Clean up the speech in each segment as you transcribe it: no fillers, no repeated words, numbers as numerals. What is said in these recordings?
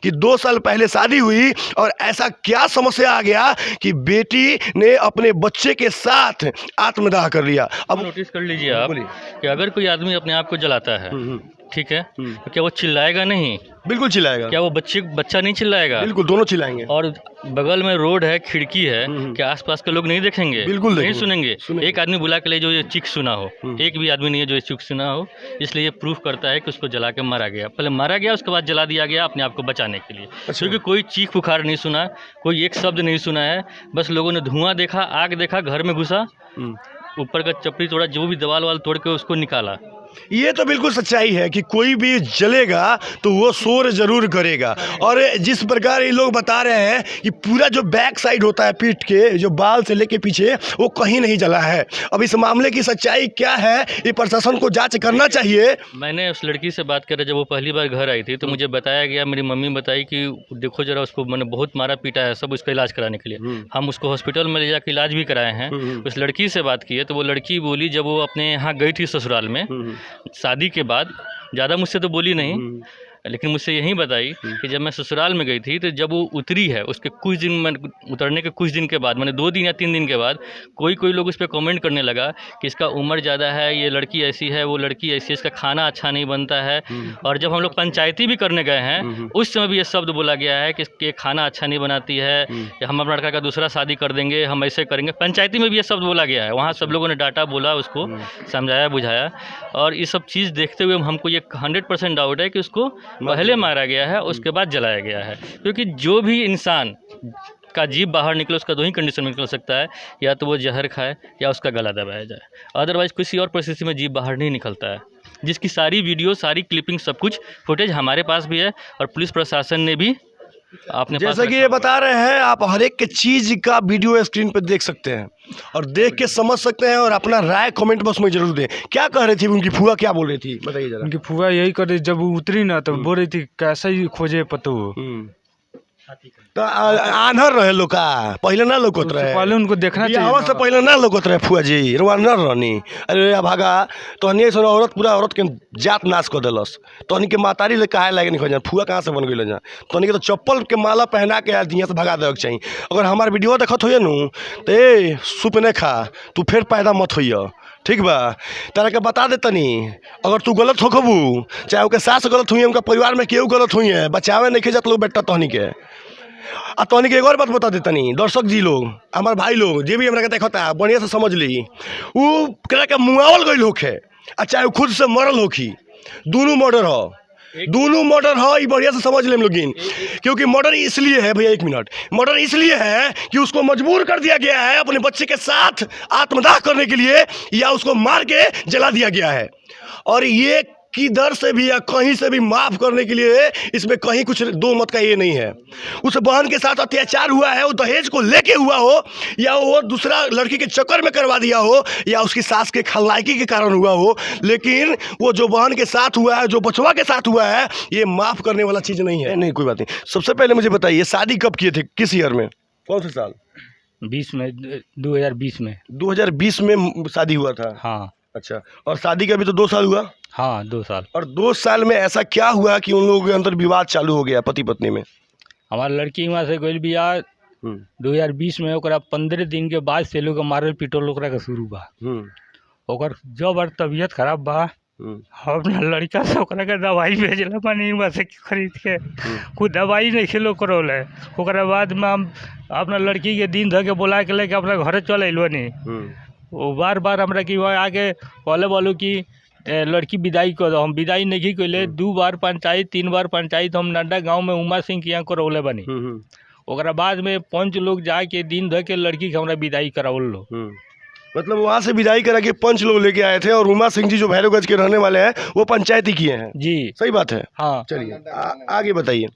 कि 2 साल पहले शादी हुई और ऐसा क्या समस्या आ गया कि बेटी ने अपने बच्चे के साथ आत्मदाह कर लिया। अब नोटिस कर लीजिए आप बोलिए। कि अगर कोई आदमी अपने आप को जलाता है, ठीक है, हम्म। तो क्या वो चिल्लाएगा नहीं? बिल्कुल चिल्लाएगा, क्या वो बच्चा नहीं चिल्लाएगा? बिल्कुल दोनों चिल्लाएंगे। और बगल में रोड है, खिड़की है, क्या आसपास के लोग नहीं देखेंगे? बिल्कुल नहीं देखेंगे, सुनेंगे। एक आदमी बुला के ले जो ये चीख सुना हो, एक भी आदमी नहीं है जो ये चीख सुना हो। इसलिए ये प्रूफ करता है कि उसको जला के मारा गया। पहले मारा गया, उसके बाद जला दिया गया अपने आप को बचाने के लिए। क्योंकि कोई चीख पुकार नहीं सुना, कोई एक शब्द नहीं सुना है। बस लोगों ने धुआं देखा, आग देखा, घर में घुसा, ऊपर का चपड़ी तोड़ा, जो भी दीवार वाल तोड़ के उसको निकाला। ये तो बिल्कुल सच्चाई है कि कोई भी जलेगा तो वो शोर जरूर करेगा। और जिस प्रकार ये लोग बता रहे हैं कि पूरा जो बैक साइड होता है पीठ के, जो बाल से लेके पीछे, वो कहीं नहीं जला है। अब इस मामले की सच्चाई क्या है, ये प्रशासन को जांच करना चाहिए। मैंने उस लड़की से बात करा, जब वो पहली बार घर आई थी तो मुझे बताया गया, मेरी मम्मी बताई कि देखो जरा उसको मैंने बहुत मारा पीटा है, सब उसका इलाज कराने के लिए। हम उसको हॉस्पिटल में ले जाकर इलाज भी कराए हैं। उस लड़की से बात की है तो वो लड़की बोली, जब वो अपने यहाँ गई थी ससुराल में शादी के बाद, ज़्यादा मुझसे तो बोली नहीं, लेकिन मुझसे यही बताई कि जब मैं ससुराल में गई थी तो जब वो उतरी है, उसके कुछ दिन में उतरने के कुछ दिन के बाद, मैंने 2 दिन या 3 दिन के बाद, कोई लोग उस पर कमेंट करने लगा कि इसका उम्र ज़्यादा है, ये लड़की ऐसी है, वो लड़की ऐसी है, इसका खाना अच्छा नहीं बनता है। और जब हम लोग पंचायती भी करने गए हैं उस समय भी ये शब्द बोला गया है कि इसके खाना अच्छा नहीं बनाती है, हम अपना लड़का का दूसरा शादी कर देंगे, हम ऐसे करेंगे। पंचायती में भी ये शब्द बोला गया है। वहाँ सब लोगों ने डांटा, बोला, उसको समझाया बुझाया। और ये सब चीज़ देखते हुए हमको ये 100% डाउट है कि उसको पहले मारा गया है, उसके बाद जलाया गया है। क्योंकि जो भी इंसान का जीभ बाहर निकले उसका 2 ही कंडीशन में निकल सकता है, या तो वो जहर खाए या उसका गला दबाया जाए। अदरवाइज़ किसी और परिस्थिति में जीभ बाहर नहीं निकलता है। जिसकी सारी वीडियो, सारी क्लिपिंग, सब कुछ फुटेज हमारे पास भी है और पुलिस प्रशासन ने भी आपने जैसा कि ये बता रहे हैं, आप हर एक चीज़ का वीडियो स्क्रीन पर देख सकते हैं और देख के समझ सकते हैं और अपना राय कमेंट बॉक्स में जरूर दें। क्या कह रही थी उनकी फूआ, क्या बोल रही थी, बताइए जरा। उनकी फूआ यही कर रही, जब वो उतरी ना तो बोल रही थी कैसे ही खोजे पतो। तो आन्हर रहे लोग का पहले ना लोकत रहे, पहले उनको देखना चाहिए। से पहले ना लोकत रहे फुआ जी, रुआनर रहनी। अरे भागा तहनी ऐसा औरत, पूरा औरत के जात नाश कर दिलस। तहनी के मातारी ले काहे लागे नहीं खोजा, फुआ कहाँ से बन गई जा। तहनी के तो चप्पल के माला पहना के यहाँ से भगा देवे के चाहिए। अगर हमारे वीडियो देखत होइए नु तो ए सूप नहीं खा, तू फिर पैदा मत होइए, ठीक बा। तारा के बता दे तनी, अगर तू गलत होखबू, चाहे उनके सास गलत हुई, उनका परिवार में केहू गलत हुई है, बचावे नहीं खिंचत लोग बेटा तहनी के। आ तहनी के एक और बात बता देतनी, दर्शक जी लोग, हमारे भाई लोग, जे भी हमरा के देखता है बढ़िया से समझ ली। वो करा के मुआवल गई होखे, चाहे वो खुद से मरल होखी, दोनों मर्डर हो, दोनों मर्डर हो, ये बढ़िया से समझ ले लोगिन। क्योंकि मर्डर इसलिए है भैया, 1 मिनट, मर्डर इसलिए है कि उसको मजबूर कर दिया गया है अपने बच्चे के साथ आत्मदाह करने के लिए, या उसको मार के जला दिया गया है। और ये किधर से भी या कहीं से भी माफ़ करने के लिए इसमें कहीं कुछ दो मत का ये नहीं है। उस बहन के साथ अत्याचार हुआ है, वो दहेज को लेके हुआ हो, या वो दूसरा लड़की के चक्कर में करवा दिया हो, या उसकी सास के खलनायकी के कारण हुआ हो, लेकिन वो जो बहन के साथ हुआ है, जो बचवा के साथ हुआ है, ये माफ़ करने वाला चीज़ नहीं है। नहीं, कोई बात नहीं। सबसे पहले मुझे बताइए, शादी कब किए थे, किस ईयर में, कौन से साल? 20 में, 2020 में। 2020 में शादी हुआ था? हाँ। अच्छा, और शादी का भी तो 2 साल हुआ? हाँ, 2 साल। और 2 साल में ऐसा क्या हुआ कि उन लोगों के अंदर विवाद चालू हो गया पति पत्नी में? हमारी लड़की वहाँ से गई बिया 2020 में, 15 दिन के बाद से लोग मारल पीटल ओकरा के शुरू बा। ओकर जब और तबीयत खराब बा, अपना लड़का से ओकरा के दवाई भेजल पानी वहाँ से खरीद के, कोई दवाई नहीं खेलो करौल है। ओकरा बाद में हम अपना लड़की के दिन धर के बुला के लेके अपना घर चल अलो नहीं। वो बार बार हमरा कि आगे पहले बोलो कि लड़की विदाई कर दो, हम विदाई नहीं कैले। 2 बार पंचायत, 3 बार पंचायत हम नड्डा गांव में उमा सिंह के यहाँ करौले बनी। ओकरा बाद में 5 लोग जाके दिन धर के लड़की के हमरा विदाई करावल लो। मतलब वहाँ से विदाई करा के 5 लोग लेके आए थे, और उमा सिंह जी जो भैरवगंज के रहने वाले हैं वो पंचायती किए हैं जी। सही बात है। हाँ, चलिए आगे बताइए।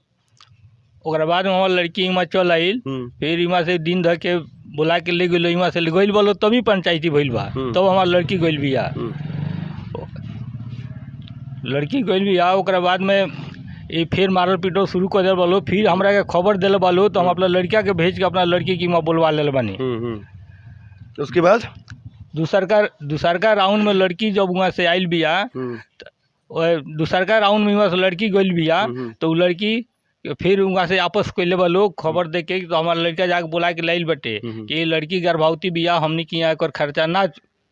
ओकरा बाद में हमारे लड़की वहाँ चल आइल, फिर वहाँ से दिन धर के बुला के ले गई, वहाँ से गई बोलो तभी पंचायती भइल बा, तब हमार लड़की गई बिया। लड़की गई बिया, ओकरा बाद में ये फिर मारल पीटल शुरू कर दिल बोलो। फिर हमरा के खबर दिल बोलो तो हम अपना लड़का के भेज के अपना लड़की की वहाँ बुलवा ले बनी। उसके बाद दूसरका राउंड में लड़की जब वहाँ से आयल बिया, दूसरका राउंड में वहाँ से लड़की गई बिया, तो वो लड़की फिर वहाँ से आपस कैले बा लोग खबर दे के तो हमारा लड़का जाके बुला के लाइल बटे कि ये लड़की गर्भवती बिया हमने की यहाँ एकर खर्चा ना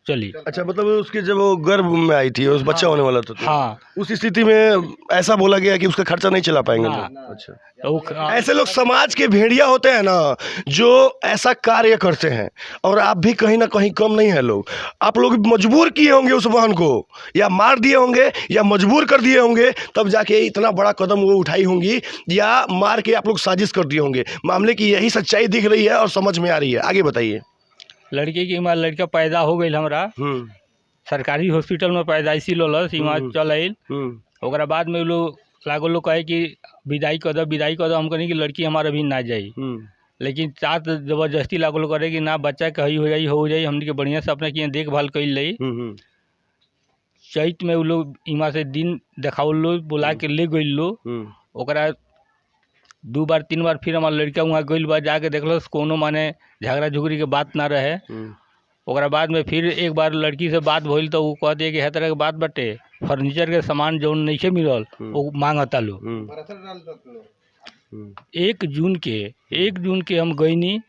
चली। अच्छा, मतलब उसके जब वो गर्भ में आई थी, उस बच्चा होने वाला था, तो हाँ उस स्थिति में ऐसा बोला गया कि उसका खर्चा नहीं चला पाएंगे ना। लोग। अच्छा, तो ऐसे लोग समाज के भेड़िया होते हैं ना, जो ऐसा कार्य करते हैं। और आप भी कहीं ना कहीं कम नहीं है लोग। आप लोग मजबूर किए होंगे उस बहन को, या मार दिए होंगे या मजबूर कर दिए होंगे, तब जाके इतना बड़ा कदम वो उठाई होंगी, या मार के आप लोग साजिश कर दिए होंगे। मामले की यही सच्चाई दिख रही है और समझ में आ रही है। आगे बताइए। लड़की की हमारा लड़का पैदा हो गई हमरा सरकारी हॉस्पिटल में पैदाइशी लोलस वहाँ चल आइल। ओकरा बाद में लोग लागो लोग कहे कि विदाई कर दो। हम कहें कि लड़की हमारा अभी ना जाई, लेकिन चाहत जबरदस्ती लागो लोग करे कि ना बच्चा कहीं हो जाई हमने के बढ़िया से अपने की देखभाल कर ली। चैत में वो लोग इमा से दिन देखाओ लो, बुला के ले गई लो। ओकरा 2 बार 3 बार फिर हमारा लड़का वहाँ गई बा, जाके देखल कोनो माने झगड़ा झुगड़ी के बात ना रहे। ओकरा बाद में फिर एक बार लड़की से बात भइल तो वो कहते कि हर तरह के बात बटे, फर्नीचर के सामान जौन नहीं मिलल वो मांगता लो। 1 जून के हम गईनी,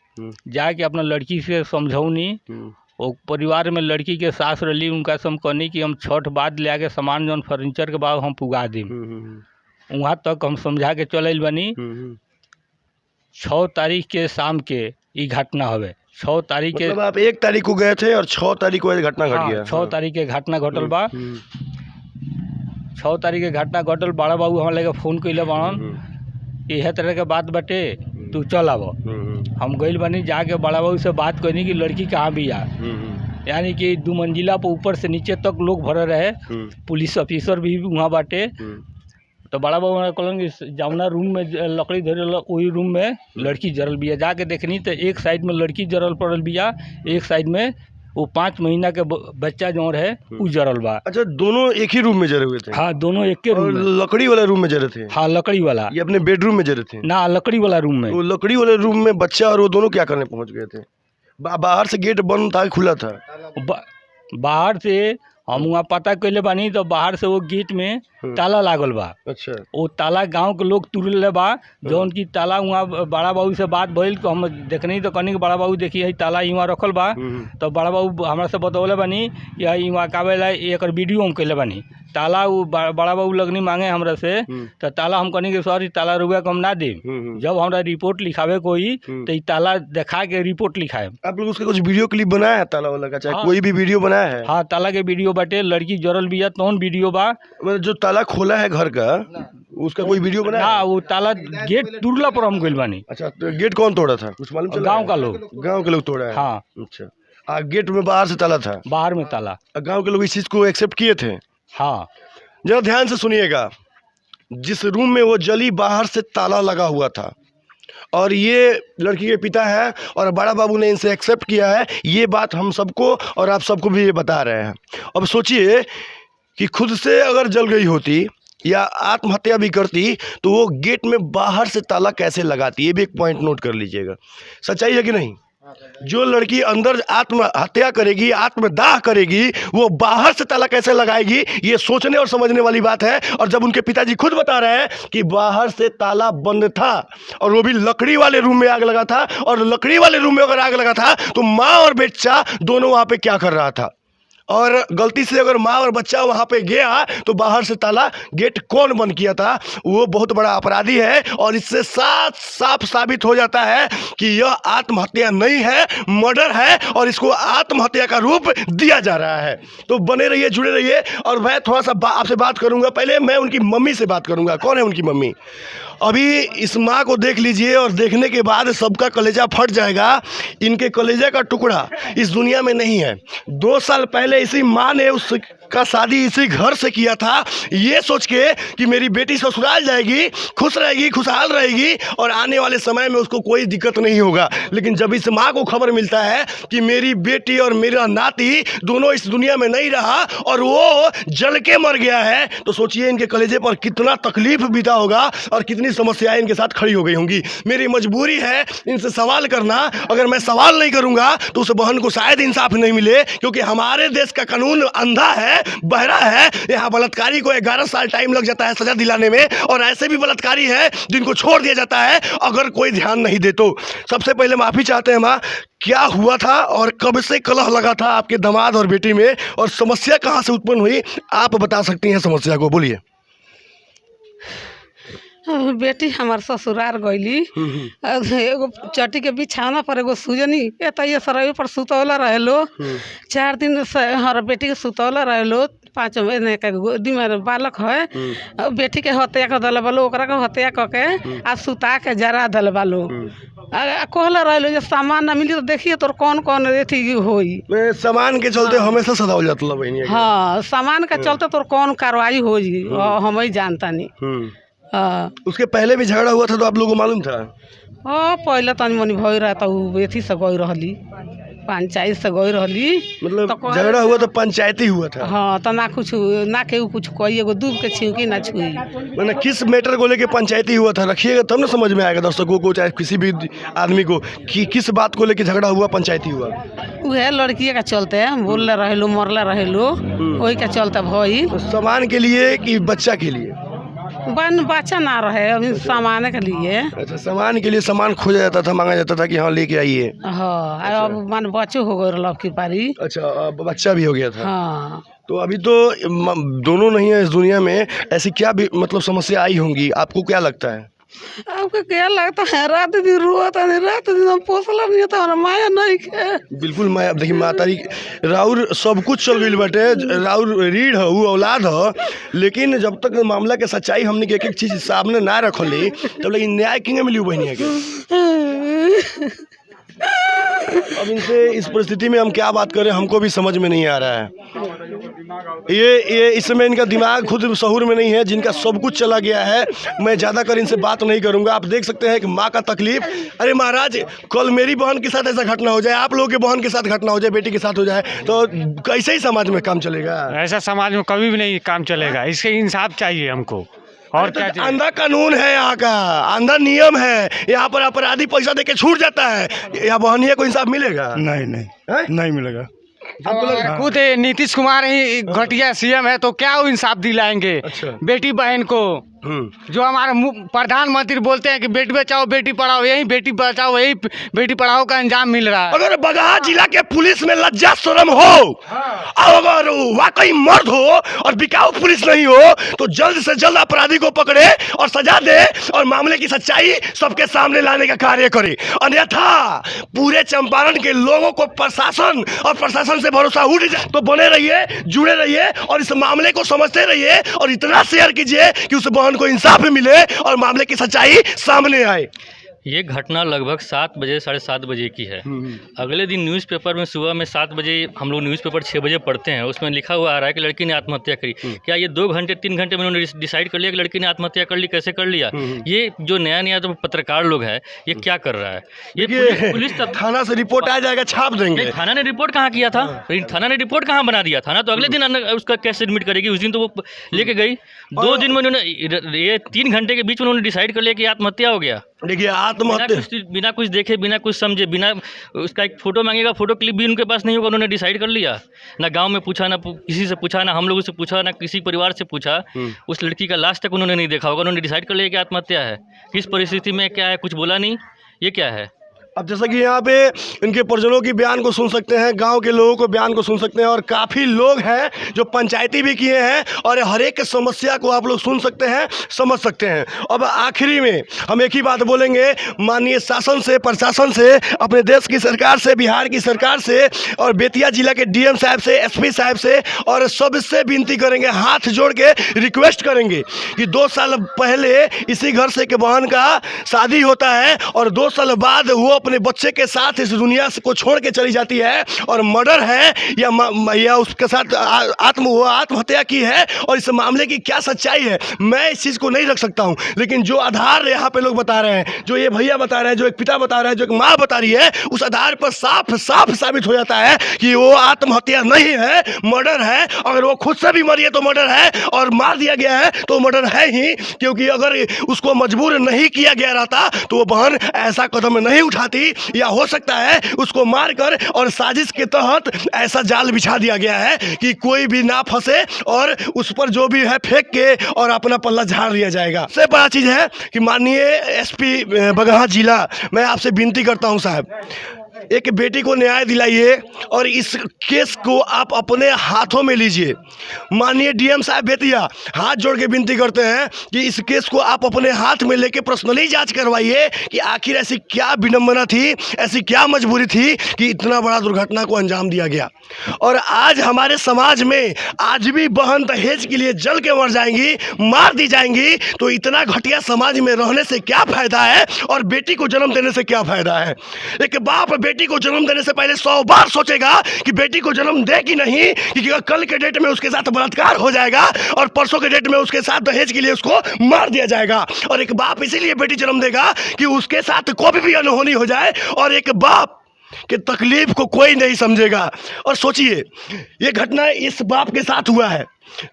जाके अपना लड़की से समझौनी। वो परिवार में लड़की के सास रही, उनका से हम कहनी कि हम छठ बाद ले आके सामान जौन फर्नीचर के बाद हम पुगा दी। वहाँ तक हम समझा के चल बनी। 6 तारीख के शाम के ये घटना हवे। 6 तारीख के, मतलब आप 1 तारीख को गए थे और 6 तारीख को ये घटना घट गया। 6 तारीख के घटना घटल बा। 6 तारीख के घटना घटल। बड़ा बाबू हमारे लगे फ़ोन कैले बाड़न, यह तरह के बात बटे, तू चल आब। हम गइल बनी, जाके बड़ा बाबू से बात करनी कि लड़की कहाँ भी आ। यानी कि 2 मंजिला पर ऊपर से नीचे तक लोग भरे रहे, पुलिस ऑफिसर भी वहाँ बाटे। तो बड़ा बाबू ने कहलन कि जौना रूम में लकड़ी धरल वही रूम में लड़की जरल बिया। जाके देखनी तो एक साइड में लड़की जरल पड़ल बिया, एक साइड में वो 5 महीना के बच्चा जो है वो जरल बा। अच्छा, दोनों एक ही रूम में जरे हुए थे? हाँ, दोनों एक के रूम में। लकड़ी वाले रूम में जरे थे? हाँ, लकड़ी वाला। ये अपने बेडरूम में जरे थे? ना, लकड़ी वाला रूम में। वो लकड़ी वाले रूम में बच्चा और वो दोनों क्या करने पहुंच गए थे? बाहर से गेट बंद था, खुला था? बाहर से हम वहाँ पता कैले बानी तो बाहर से वो गेट में ताला लागल बा। अच्छा, वो ताला गांव के लोग तुरले बा, जौन की ताला वहाँ बड़ा बाबू से बात भइल तो हम देखनी तो कहनी कि बड़ा बाबू देखिए ताला यहाँ रखल बा। तो बड़ा बाबू हमरा से बतौले बानी या यहाँ कावेला एक वीडियो हम कैले बानी। ताला वो बड़ा बाबू लगनी मांगे हमरा से, तो ताला हम कहनी कि सॉरी ताला रुपया को हम ना दे। जब हमरा रिपोर्ट लिखावे कोई तो ये ताला दिखा के रिपोर्ट लिखाए। आप लोग उसका कुछ वीडियो क्लिप बनाया है ताला वाला का, चाहे कोई भी वीडियो बनाया है? हाँ, ताला के वीडियो बाटे, लड़की जरल बिया तौन वीडियो बा। मतलब जो ताला खोला है घर का, उसका कोई वीडियो बनाया? हाँ, वो ताला गेट तुरला पर हम गइल बानी। अच्छा, तो गेट कौन तोड़ा था, कुछ मालूम चला? गाँव का लोग। गाँव के लोग तोड़ा है? हाँ। अच्छा, गेट में बाहर से ताला था? बाहर में ताला। गाँव के लोग इस चीज को एक्सेप्ट किए थे? हाँ। जरा ध्यान से सुनिएगा। जिस रूम में वो जली, बाहर से ताला लगा हुआ था और ये लड़की के पिता है और बड़ा बाबू ने इनसे एक्सेप्ट किया है। ये बात हम सबको और आप सबको भी ये बता रहे हैं। अब सोचिए कि खुद से अगर जल गई होती या आत्महत्या भी करती तो वो गेट में बाहर से ताला कैसे लगाती? ये भी एक पॉइंट नोट कर लीजिएगा। सच्चाई है कि नहीं? जो लड़की अंदर आत्महत्या करेगी, आत्मदाह करेगी, वो बाहर से ताला कैसे लगाएगी? ये सोचने और समझने वाली बात है। और जब उनके पिताजी खुद बता रहे हैं कि बाहर से ताला बंद था और वो भी लकड़ी वाले रूम में आग लगा था, और लकड़ी वाले रूम में अगर आग लगा था तो माँ और बच्चा दोनों वहाँ पे क्या कर रहा था? और गलती से अगर माँ और बच्चा वहाँ पे गया तो बाहर से ताला गेट कौन बंद किया था? वो बहुत बड़ा अपराधी है। और इससे साफ साबित हो जाता है कि यह आत्महत्या नहीं है, मर्डर है, और इसको आत्महत्या का रूप दिया जा रहा है। तो बने रहिए, जुड़े रहिए। और मैं थोड़ा सा आपसे बात करूँगा। पहले मैं उनकी मम्मी से बात करूँगा। कौन है उनकी मम्मी? अभी इस माँ को देख लीजिए और देखने के बाद सबका कलेजा फट जाएगा। इनके कलेजे का टुकड़ा इस दुनिया में नहीं है। 2 साल पहले इसी माँ ने उसका शादी इसी घर से किया था, ये सोच के कि मेरी बेटी ससुराल जाएगी, खुश रहेगी, खुशहाल रहेगी और आने वाले समय में उसको कोई दिक्कत नहीं होगा। लेकिन जब इस माँ को खबर मिलता है कि मेरी बेटी और मेरा नाती दोनों इस दुनिया में नहीं रहा और वो जल के मर गया है, तो सोचिए इनके कलेजे पर कितना तकलीफ बीता होगा और कितनी कितनी समस्याएं इनके साथ खड़ी हो गई होंगी। मेरी मजबूरी है इनसे सवाल करना। अगर मैं सवाल नहीं करूंगा तो उस बहन को शायद इंसाफ नहीं मिले, क्योंकि हमारे देश का कानून अंधा है, बहरा है। यहाँ बलात्कारी को 11 साल टाइम लग जाता है सजा दिलाने में, और ऐसे भी बलात्कारी है जिनको छोड़ दिया जाता है अगर कोई ध्यान नहीं दे तो। सबसे पहले माफ़ी चाहते हैं माँ, क्या हुआ था और कब से कलह लगा था आपके दामाद और बेटी में, और समस्या कहाँ से उत्पन्न हुई, आप बता सकती हैं समस्या को, बोलिए। बेटी हमार ससुराल गईली, एगो चट्टी के बिछावना पर एगो सुजनी ये सरई पर सुतौला रहेलो। 4 दिन से हर बेटी के सुतौला रहेलो। 5 महीने का गोदी में बालक है। बेटी के हत्या कर दिल बालो, ओकरा के हत्या करके आ सुता के जरा दिल बालो। कहला रहेलो जो सामान ना मिली तो देखिए तोर कौन कौन अथी होई। सामान के चलते हमेशा सदावल जाता है बहनिया। हाँ, सामान के चलते तोर कौन कार्रवाई होई हम ही जानता नहीं। हाँ, उसके पहले भी झगड़ा हुआ था तो आप लोगों को मालूम था? हाँ, पहले तनी मनी भई रहा था, एथी से गई रहली, पंचायत से गई रहली। मतलब तो झगड़ा हुआ तो पंचायती हुआ था? हाँ, तो ना कुछ ना केहू कुछ कही, एगो दूब के छिउकी ना छुई। मैंने किस मैटर को लेके पंचायती हुआ था, रखिएगा तब ना समझ में आएगा दर्शकों को, चाहे किसी भी आदमी को, कि किस बात को लेके झगड़ा हुआ, पंचायती हुआ। वह लड़की का चलते बोलले रहेलो, मरले रहेलो, वही का चलते भई। तो सामान के लिए कि बच्चा के लिए? बच्चा ना रहे, अभी सामान के लिए। अच्छा, सामान के लिए सामान खोजा जाता था, मांगा जाता था कि हाँ लेके आइए। हाँ, अब मान बच्चे हो गए अब की पारी। अच्छा, अब बच्चा भी हो गया था। हाँ, तो अभी तो दोनों नहीं है इस दुनिया में, ऐसी क्या भी मतलब समस्या आई होंगी, आपको क्या लगता है? आपको क्या लगता है? रात दिन रोता नहीं, रात दिन हम पोसला नहीं था, हमारा माया नहीं के। बिल्कुल माया। अब देखिए मातारी राउर सब कुछ चल गई बाटे, राउर रीढ़ है, वो औलाद है, लेकिन जब तक मामला के सच्चाई हमने एक एक चीज सामने ना रखली तब लेकिन न्याय किंगे मिली बहनिया के। अब इनसे इस परिस्थिति में हम क्या बात करें, हमको भी समझ में नहीं आ रहा है। ये इस समय इनका दिमाग खुद शहूर में नहीं है, जिनका सब कुछ चला गया है। मैं ज़्यादा कर इनसे बात नहीं करूंगा। आप देख सकते हैं कि माँ का तकलीफ। अरे महाराज, कल मेरी बहन के साथ ऐसा घटना हो जाए, आप लोगों के बहन के साथ घटना हो जाए, बेटी के साथ हो जाए, तो कैसे ही समाज में काम चलेगा? ऐसा समाज में कभी भी नहीं काम चलेगा। इसके इंसाफ चाहिए हमको, और क्या चाहिए? अंधा कानून है यहाँ का, अंधा नियम है। यहाँ पर अपराधी पैसा देके छूट जाता है, यहाँ बहनिया को इंसाफ मिलेगा? नहीं मिलेगा। खुद नीतीश कुमार ही घटिया सीएम है, तो क्या वो इंसाफ दिलाएंगे? अच्छा। बेटी बहन को जो हमारे प्रधानमंत्री बोलते हैं कि बेटी बचाओ बेटी पढ़ाओ, यही बेटी बचाओ यही बेटी पढ़ाओ का अंजाम मिल रहा है। अगर बगहा जिला के पुलिस में लज्जा शर्म हो, अगर वाकई मर्द हो और बिकाऊ पुलिस नहीं हो, तो जल्द से जल्द अपराधी को पकड़े और सजा दे और मामले की सच्चाई सबके सामने लाने का कार्य करे। अन्यथा पूरे चंपारण के लोगों को प्रशासन और प्रशासन से भरोसा उठ जाए। तो बने रहिए, जुड़े रहिए और इस मामले को समझते रहिए और इतना शेयर कीजिए कि उस बहन को इंसाफ मिले और मामले की सच्चाई सामने आए। ये घटना लगभग 7 बजे 7:30 बजे की है। अगले दिन न्यूज़पेपर में सुबह में 7 बजे हम लोग न्यूज़पेपर 6 बजे पढ़ते हैं, उसमें लिखा हुआ आ रहा है कि लड़की ने आत्महत्या करी। क्या ये 2 घंटे 3 घंटे में उन्होंने डिसाइड कर लिया कि लड़की ने आत्महत्या कर ली? कैसे कर लिया? ये जो नया तो पत्रकार लोग हैं, ये क्या कर रहा है? ये पुलिस थाना से रिपोर्ट आ जाएगा, छाप देंगे। थाना ने रिपोर्ट कहाँ किया था? थाना ने रिपोर्ट कहाँ बना दिया? थाना तो अगले दिन उसका कैसे एडमिट करेगी? उस दिन तो वो लेके गई। 2 दिन में उन्होंने, ये 3 घंटे के बीच में उन्होंने डिसाइड कर लिया कि आत्महत्या हो गया। देखिए, आत्महत्या बिना कुछ देखे, बिना कुछ समझे, बिना उसका एक फ़ोटो मांगेगा, फ़ोटो क्लिप भी उनके पास नहीं होगा, उन्होंने डिसाइड कर लिया। ना गांव में पूछा, ना किसी से पूछा, ना हम लोगों से पूछा, ना किसी परिवार से पूछा। उस लड़की का लास्ट तक उन्होंने नहीं देखा होगा, उन्होंने डिसाइड कर लिया कि आत्महत्या है। किस परिस्थिति में क्या है, कुछ बोला नहीं। ये क्या है? अब जैसा कि यहाँ पे इनके परिजनों की बयान को सुन सकते हैं, गांव के लोगों को बयान को सुन सकते हैं, और काफ़ी लोग हैं जो पंचायती भी किए हैं, और हर एक समस्या को आप लोग सुन सकते हैं, समझ सकते हैं। अब आखिरी में हम एक ही बात बोलेंगे, माननीय शासन से, प्रशासन से, अपने देश की सरकार से, बिहार की सरकार से, और बेतिया जिला के डीएम साहब से, एसपी साहब से, और सबसे विनती करेंगे, हाथ जोड़ के रिक्वेस्ट करेंगे कि 2 साल पहले इसी घर से के बहन का शादी होता है और 2 साल बाद वो अपने बच्चे के साथ इस दुनिया को छोड़ के चली जाती है और मर्डर है या उसके साथ आत्महत्या की है, और इस मामले की क्या सच्चाई है मैं इस चीज़ को नहीं रख सकता हूँ। लेकिन जो आधार यहाँ पे लोग बता रहे हैं, जो ये भैया बता रहे हैं, जो एक पिता बता रहे हैं, जो एक माँ बता रही है, उस आधार पर साफ साफ साबित हो जाता है कि वो आत्महत्या नहीं है, मर्डर है। अगर वो खुद से भी मरी है तो मर्डर है, और मार दिया गया है तो मर्डर है ही, क्योंकि अगर उसको मजबूर नहीं किया गया रहता तो वो बहन ऐसा कदम नहीं उठाती, या हो सकता है उसको मारकर और साजिश के तहत ऐसा जाल बिछा दिया गया है कि कोई भी ना फंसे और उस पर जो भी है फेंक के और अपना पल्ला झाड़ लिया जाएगा। सबसे बड़ा चीज़ है कि माननीय एसपी बगहा जिला, मैं आपसे विनती करता हूं साहब, एक बेटी को न्याय दिलाइए और इस केस को आप अपने हाथों में लीजिए। माननीय डीएम साहब बेतिया, हाथ जोड़ के विनती करते हैं कि इस केस को आप अपने हाथ में लेके पर्सनली जांच करवाइए कि आखिर ऐसी क्या विडंबना थी, ऐसी क्या मजबूरी थी कि इतना बड़ा दुर्घटना को अंजाम दिया गया। और आज हमारे समाज में आज भी बहन दहेज के लिए जल के मर जाएंगी, मार दी जाएंगी, तो इतना घटिया समाज में रहने से क्या फायदा है और बेटी को जन्म देने से क्या फायदा है। एक बाप बेटी को जन्म देने से पहले 100 बार सोचेगा कि बेटी को जन्म दे कि नहीं, क्योंकि कल के डेट में उसके साथ बलात्कार हो जाएगा और परसों के डेट में उसके साथ दहेज के लिए उसको मार दिया जाएगा। और एक बाप इसीलिए बेटी जन्म देगा कि उसके साथ कोई भी अनहोनी हो जाए, और एक बाप कि तकलीफ को कोई नहीं समझेगा। और सोचिए ये घटना इस बाप के साथ हुआ है,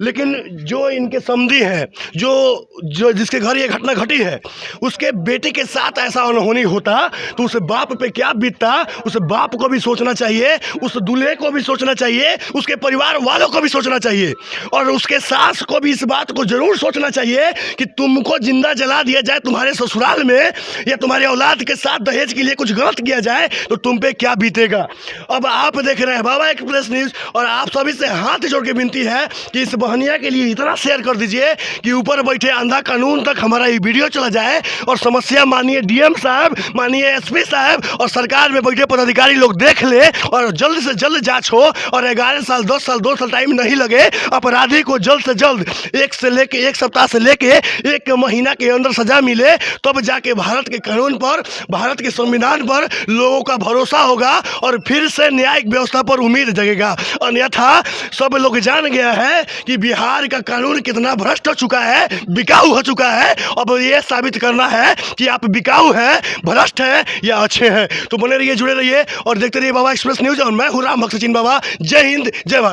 लेकिन जो इनके समधी हैं, जो जिसके घर ये घटना घटी है, उसके बेटे के साथ ऐसा अनहोनी होता तो उस बाप पे क्या बीतता। उस बाप को भी सोचना चाहिए, उस दूल्हे को भी सोचना चाहिए, उसके परिवार वालों को भी सोचना चाहिए, और उसके सास को भी इस बात को जरूर सोचना चाहिए कि तुमको जिंदा जला दिया जाए तुम्हारे ससुराल में, या तुम्हारे औलाद के साथ दहेज के लिए कुछ गलत किया जाए तो तुम पे क्या बीतेगा। अब आप देख रहे हैं बाबा एक्सप्रेस न्यूज़, और आप सभी से हाथ जोड़ के विनती है कि इस बहनिया के लिए इतना शेयर कर दीजिए कि ऊपर बैठे अंधा कानून तक हमारा ये वीडियो चला जाए, और समस्या माननीय डीएम साहब, माननीय एसपी साहब और सरकार में बैठे पदाधिकारी लोग देख ले, और जल्द से जल्द जांच हो, और 11 साल 10 साल 2 साल टाइम नहीं लगे। अपराधी को जल्द से जल्द एक सप्ताह से लेके 1 महीना के अंदर सजा मिले, तब जाके भारत के कानून पर, भारत के संविधान पर लोगों का भरोसा होगा और फिर से न्यायिक व्यवस्था पर उम्मीद जगेगा। अन्यथा सब लोग जान गया है कि बिहार का कानून कितना भ्रष्ट हो चुका है, बिकाऊ हो चुका है। अब ये साबित करना है कि आप बिकाऊ हैं, भ्रष्ट हैं या अच्छे हैं। तो बने रहिए, जुड़े रहिए और देखते रहिए बाबा एक्सप्रेस न्यूज़, और मैं हूँ राम भक्त सचिन बाबा। जय हिंद, जय भारत।